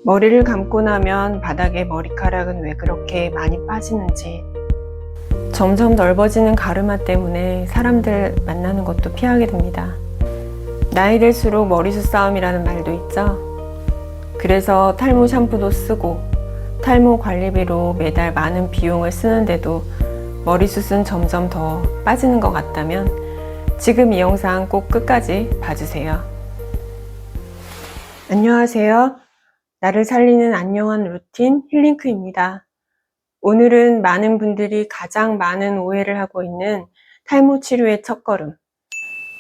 머리를 감고 나면 바닥에 머리카락은 왜 그렇게 많이 빠지는지, 점점 넓어지는 가르마 때문에 사람들 만나는 것도 피하게 됩니다. 나이 들수록 머리숱 싸움이라는 말도 있죠. 그래서 탈모 샴푸도 쓰고 탈모 관리비로 매달 많은 비용을 쓰는데도 머리숱은 점점 더 빠지는 것 같다면 지금 이 영상 꼭 끝까지 봐주세요. 안녕하세요. 나를 살리는 안녕한 루틴 힐링크입니다. 오늘은 많은 분들이 가장 많은 오해를 하고 있는 탈모 치료의 첫걸음,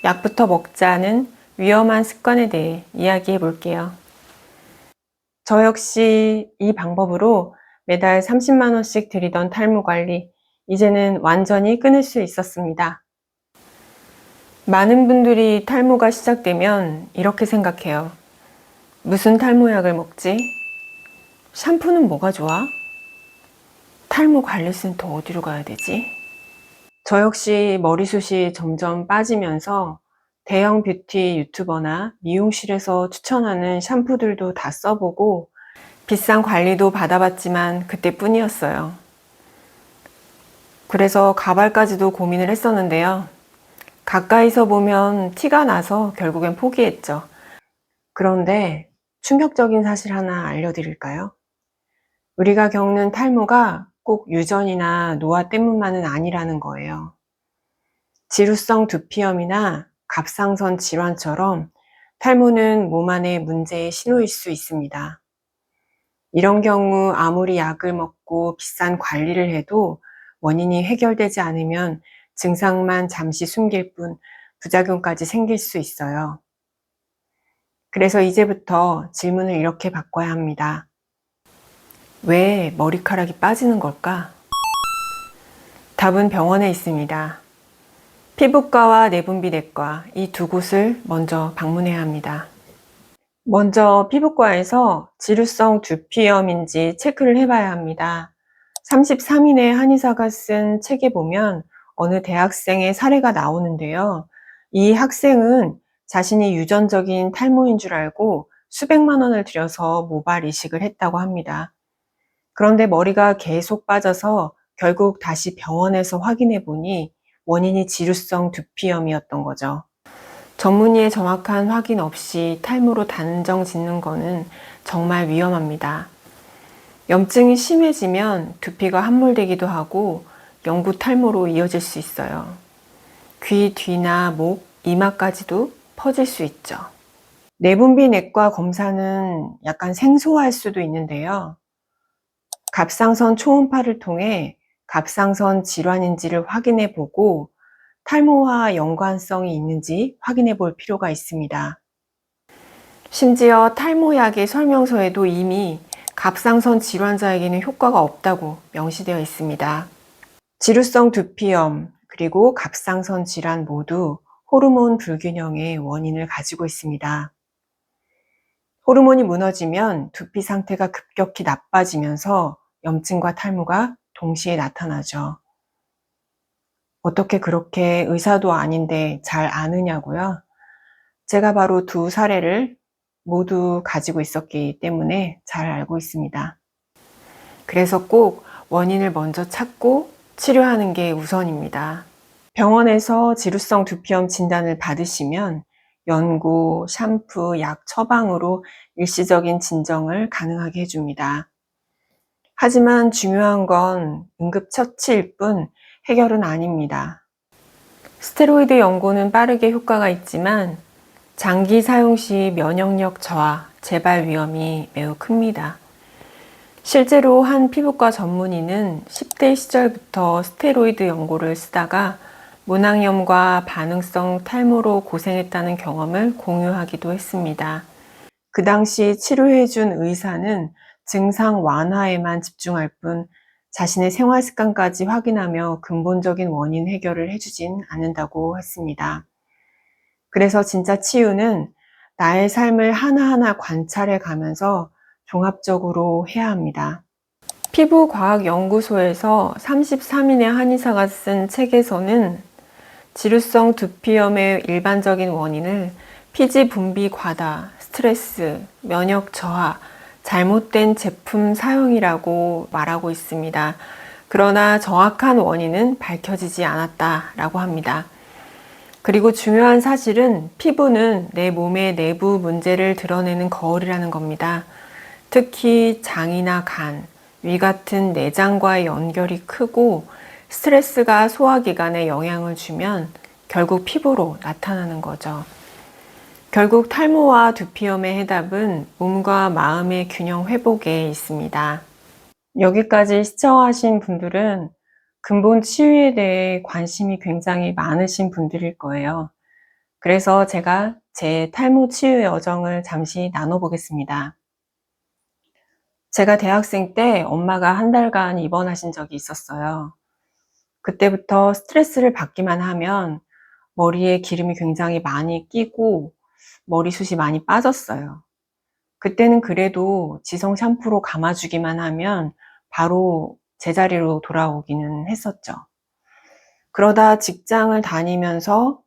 약부터 먹자는 위험한 습관에 대해 이야기해 볼게요. 저 역시 이 방법으로 매달 30만 원씩 들이던 탈모 관리, 이제는 완전히 끊을 수 있었습니다. 많은 분들이 탈모가 시작되면 이렇게 생각해요. 무슨 탈모약을 먹지? 샴푸는 뭐가 좋아? 탈모 관리센터 어디로 가야 되지? 저 역시 머리숱이 점점 빠지면서 대형 뷰티 유튜버나 미용실에서 추천하는 샴푸들도 다 써보고 비싼 관리도 받아봤지만 그때뿐이었어요. 그래서 가발까지도 고민을 했었는데요. 가까이서 보면 티가 나서 결국엔 포기했죠. 그런데 충격적인 사실 하나 알려드릴까요? 우리가 겪는 탈모가 꼭 유전이나 노화 때문만은 아니라는 거예요. 지루성 두피염이나 갑상선 질환처럼 탈모는 몸 안의 문제의 신호일 수 있습니다. 이런 경우 아무리 약을 먹고 비싼 관리를 해도 원인이 해결되지 않으면 증상만 잠시 숨길 뿐 부작용까지 생길 수 있어요. 그래서 이제부터 질문을 이렇게 바꿔야 합니다. 왜 머리카락이 빠지는 걸까? 답은 병원에 있습니다. 피부과와 내분비내과 이 두 곳을 먼저 방문해야 합니다. 먼저 피부과에서 지루성 두피염인지 체크를 해봐야 합니다. 33인의 한의사가 쓴 책에 보면 어느 대학생의 사례가 나오는데요. 이 학생은 자신이 유전적인 탈모인 줄 알고 수백만 원을 들여서 모발 이식을 했다고 합니다. 그런데 머리가 계속 빠져서 결국 다시 병원에서 확인해 보니 원인이 지루성 두피염이었던 거죠. 전문의의 정확한 확인 없이 탈모로 단정 짓는 거는 정말 위험합니다. 염증이 심해지면 두피가 함몰되기도 하고 영구 탈모로 이어질 수 있어요. 귀 뒤나 목, 이마까지도 퍼질 수 있죠. 내분비내과 검사는 약간 생소할 수도 있는데요. 갑상선 초음파를 통해 갑상선 질환인지를 확인해 보고 탈모와 연관성이 있는지 확인해 볼 필요가 있습니다. 심지어 탈모약의 설명서에도 이미 갑상선 질환자에게는 효과가 없다고 명시되어 있습니다. 지루성 두피염 그리고 갑상선 질환 모두 호르몬 불균형의 원인을 가지고 있습니다. 호르몬이 무너지면 두피 상태가 급격히 나빠지면서 염증과 탈모가 동시에 나타나죠. 어떻게 그렇게 의사도 아닌데 잘 아느냐고요? 제가 바로 두 사례를 모두 가지고 있었기 때문에 잘 알고 있습니다. 그래서 꼭 원인을 먼저 찾고 치료하는 게 우선입니다. 병원에서 지루성 두피염 진단을 받으시면 연고, 샴푸, 약 처방으로 일시적인 진정을 가능하게 해줍니다. 하지만 중요한 건 응급처치일 뿐 해결은 아닙니다. 스테로이드 연고는 빠르게 효과가 있지만 장기 사용 시 면역력 저하, 재발 위험이 매우 큽니다. 실제로 한 피부과 전문의는 10대 시절부터 스테로이드 연고를 쓰다가 모낭염과 반응성 탈모로 고생했다는 경험을 공유하기도 했습니다. 그 당시 치료해준 의사는 증상 완화에만 집중할 뿐 자신의 생활 습관까지 확인하며 근본적인 원인 해결을 해주진 않는다고 했습니다. 그래서 진짜 치유는 나의 삶을 하나하나 관찰해 가면서 종합적으로 해야 합니다. 피부과학연구소에서 33인의 한의사가 쓴 책에서는 지루성 두피염의 일반적인 원인을 피지 분비 과다, 스트레스, 면역 저하, 잘못된 제품 사용이라고 말하고 있습니다. 그러나 정확한 원인은 밝혀지지 않았다라고 합니다. 그리고 중요한 사실은 피부는 내 몸의 내부 문제를 드러내는 거울이라는 겁니다. 특히 장이나 간, 위 같은 내장과의 연결이 크고 스트레스가 소화기관에 영향을 주면 결국 피부로 나타나는 거죠. 결국 탈모와 두피염의 해답은 몸과 마음의 균형 회복에 있습니다. 여기까지 시청하신 분들은 근본 치유에 대해 관심이 굉장히 많으신 분들일 거예요. 그래서 제가 제 탈모 치유 여정을 잠시 나눠보겠습니다. 제가 대학생 때 엄마가 한 달간 입원하신 적이 있었어요. 그때부터 스트레스를 받기만 하면 머리에 기름이 굉장히 많이 끼고 머리숱이 많이 빠졌어요. 그때는 그래도 지성 샴푸로 감아주기만 하면 바로 제자리로 돌아오기는 했었죠. 그러다 직장을 다니면서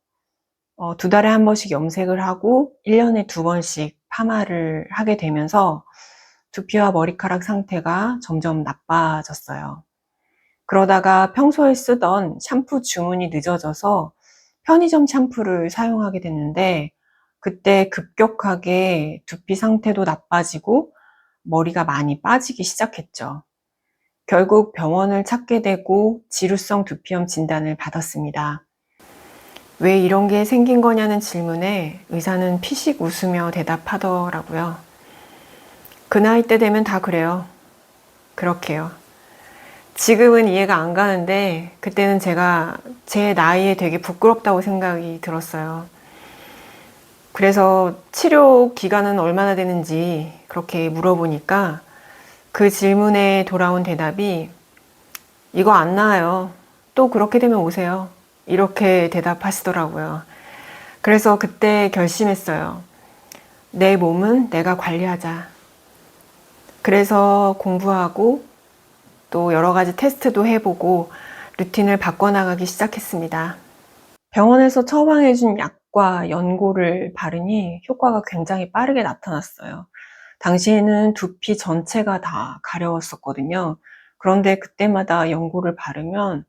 2달에 한 번씩 염색을 하고 1년에 2번씩 파마를 하게 되면서 두피와 머리카락 상태가 점점 나빠졌어요. 그러다가 평소에 쓰던 샴푸 주문이 늦어져서 편의점 샴푸를 사용하게 됐는데 그때 급격하게 두피 상태도 나빠지고 머리가 많이 빠지기 시작했죠. 결국 병원을 찾게 되고 지루성 두피염 진단을 받았습니다. 왜 이런 게 생긴 거냐는 질문에 의사는 피식 웃으며 대답하더라고요. 그 나이 때 되면 다 그래요. 그렇게요. 지금은 이해가 안 가는데 그때는 제가 제 나이에 되게 부끄럽다고 생각이 들었어요. 그래서 치료 기간은 얼마나 되는지 그렇게 물어보니까 그 질문에 돌아온 대답이 이거 안 나아요. 또 그렇게 되면 오세요. 이렇게 대답하시더라고요. 그래서 그때 결심했어요. 내 몸은 내가 관리하자. 그래서 공부하고 또 여러 가지 테스트도 해보고 루틴을 바꿔나가기 시작했습니다. 병원에서 처방해준 약과 연고를 바르니 효과가 굉장히 빠르게 나타났어요. 당시에는 두피 전체가 다 가려웠었거든요. 그런데 그때마다 연고를 바르면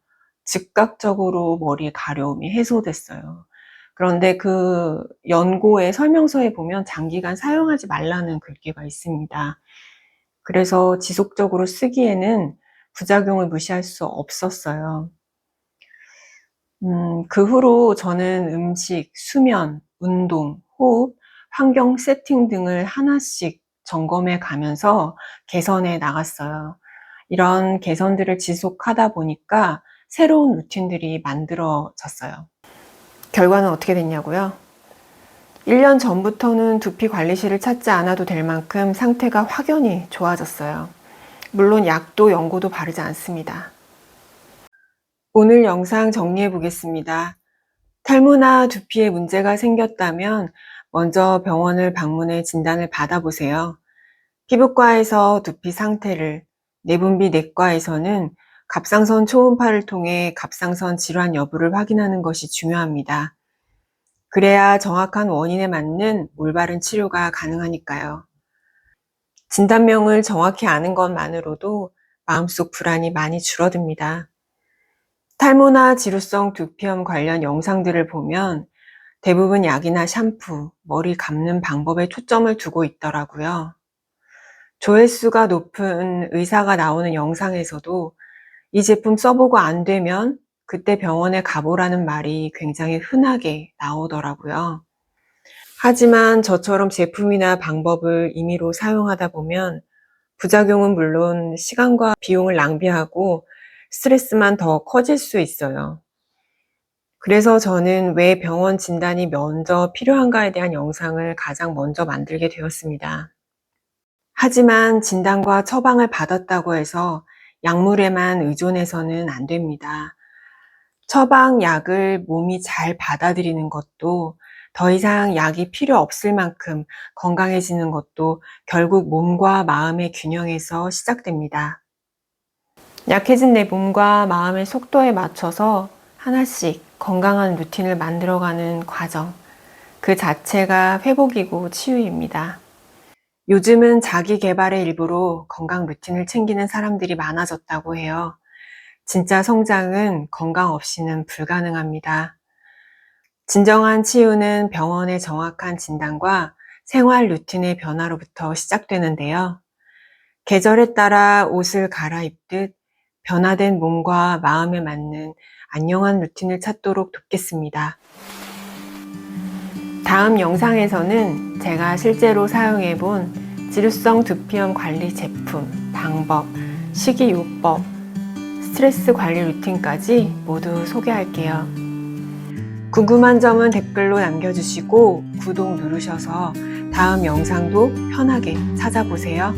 즉각적으로 머리의 가려움이 해소됐어요. 그런데 그 연고의 설명서에 보면 장기간 사용하지 말라는 글귀가 있습니다. 그래서 지속적으로 쓰기에는 부작용을 무시할 수 없었어요. 그 후로 저는 음식, 수면, 운동, 호흡, 환경 세팅 등을 하나씩 점검해 가면서 개선해 나갔어요. 이런 개선들을 지속하다 보니까 새로운 루틴들이 만들어졌어요. 결과는 어떻게 됐냐고요? 1년 전부터는 두피 관리실을 찾지 않아도 될 만큼 상태가 확연히 좋아졌어요. 물론 약도 연고도 바르지 않습니다. 오늘 영상 정리해 보겠습니다. 탈모나 두피에 문제가 생겼다면 먼저 병원을 방문해 진단을 받아보세요. 피부과에서 두피 상태를, 내분비 내과에서는 갑상선 초음파를 통해 갑상선 질환 여부를 확인하는 것이 중요합니다. 그래야 정확한 원인에 맞는 올바른 치료가 가능하니까요. 진단명을 정확히 아는 것만으로도 마음속 불안이 많이 줄어듭니다. 탈모나 지루성 두피염 관련 영상들을 보면 대부분 약이나 샴푸, 머리 감는 방법에 초점을 두고 있더라고요. 조회수가 높은 의사가 나오는 영상에서도 이 제품 써보고 안 되면 그때 병원에 가보라는 말이 굉장히 흔하게 나오더라고요. 하지만 저처럼 제품이나 방법을 임의로 사용하다 보면 부작용은 물론 시간과 비용을 낭비하고 스트레스만 더 커질 수 있어요. 그래서 저는 왜 병원 진단이 먼저 필요한가에 대한 영상을 가장 먼저 만들게 되었습니다. 하지만 진단과 처방을 받았다고 해서 약물에만 의존해서는 안 됩니다. 처방 약을 몸이 잘 받아들이는 것도 더 이상 약이 필요 없을 만큼 건강해지는 것도 결국 몸과 마음의 균형에서 시작됩니다. 약해진 내 몸과 마음의 속도에 맞춰서 하나씩 건강한 루틴을 만들어가는 과정, 그 자체가 회복이고 치유입니다. 요즘은 자기 개발의 일부로 건강 루틴을 챙기는 사람들이 많아졌다고 해요. 진짜 성장은 건강 없이는 불가능합니다. 진정한 치유는 병원의 정확한 진단과 생활 루틴의 변화로부터 시작되는데요. 계절에 따라 옷을 갈아입듯 변화된 몸과 마음에 맞는 안녕한 루틴을 찾도록 돕겠습니다. 다음 영상에서는 제가 실제로 사용해 본 지루성 두피염 관리 제품, 방법, 식이요법, 스트레스 관리 루틴까지 모두 소개할게요. 궁금한 점은 댓글로 남겨주시고 구독 누르셔서 다음 영상도 편하게 찾아보세요.